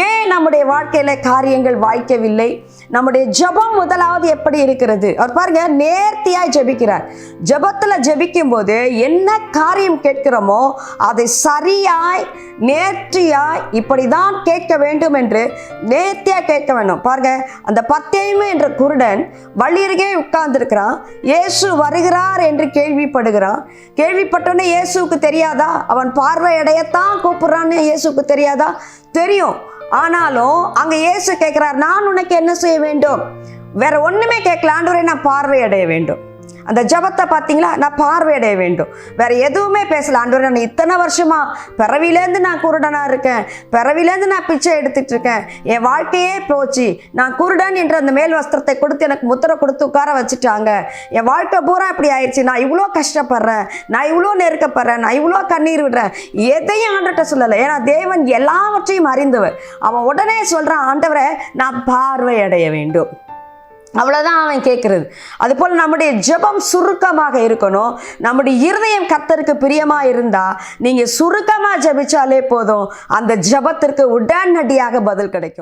ஏன் நம்முடைய வாழ்க்கையில காரியங்கள் வாய்க்கவில்லை? நம்முடைய ஜெபம் முதலாவது எப்படி இருக்கிறது? அவர் பாருங்க, நேர்த்தியாய் ஜெபிக்கிறார். ஜெபத்துல ஜெபிக்கும் போது என்ன காரியம் கேட்கிறோமோ அதை சரியாய் நேர்த்தியாய் இப்படிதான் கேட்க வேண்டும் என்று நேர்த்தியா கேட்க வேண்டும். பாருங்க, அந்த பத்தேயு என்ற குருடன் வழியருகே உட்கார்ந்து இருக்கிறான். இயேசு வருகிறார் என்று கேள்விப்படுகிறான். கேள்விப்பட்டோன்னே இயேசுக்கு தெரியாதா? அவன் பார்வையடையத்தான் கூப்பிடுறான்னு இயேசுக்கு தெரியாதா? தெரியும். ஆனாலும் அங்க இயேசு கேட்கிறார், நான் உனக்கு என்ன செய்ய வேண்டும்? வேற ஒண்ணுமே கேட்கல. ஆண்டவரே, நான் பார்வையடைய வேண்டும். அந்த ஜபத்தை பார்த்தீங்களா? நான் பார்வையடைய வேண்டும். வேற எதுவுமே பேசல. ஆண்டவரே, நான் இத்தனை வருஷமா பிறவிலேருந்து நான் குருடனா இருக்கேன், பிறவிலேருந்து நான் பிச்சை எடுத்துட்டு இருக்கேன், என் வாழ்க்கையே போச்சு, நான் குருடன் என்ற அந்த மேல் வஸ்திரத்தை கொடுத்து எனக்கு முத்திரை கொடுத்து உட்கார வச்சுட்டாங்க, என் வாழ்க்கை பூரா இப்படி ஆயிடுச்சு, நான் இவ்வளோ கஷ்டப்படுறேன், நான் இவ்வளோ நெருக்கப்படுறேன், நான் இவ்வளோ கண்ணீர் விடுறேன். எதையும் ஆண்டவர்கிட்ட சொல்லலை. ஏன்னா தேவன் எல்லாவற்றையும் அறிந்தவர். அவன் உடனே சொல்றான், ஆண்டவரே, நான் பார்வையடைய வேண்டும். அவ்வளோதான் அவன் கேட்குறது. அதுபோல் நம்முடைய ஜெபம் சுருக்கமாக இருக்கணும். நம்முடைய இருதயம் கர்த்தருக்கு பிரியமாக இருந்தால் நீங்கள் சுருக்கமாக ஜெபிச்சாலே போதும், அந்த ஜெபத்திற்கு உடனடியாக பதில் கிடைக்கும்.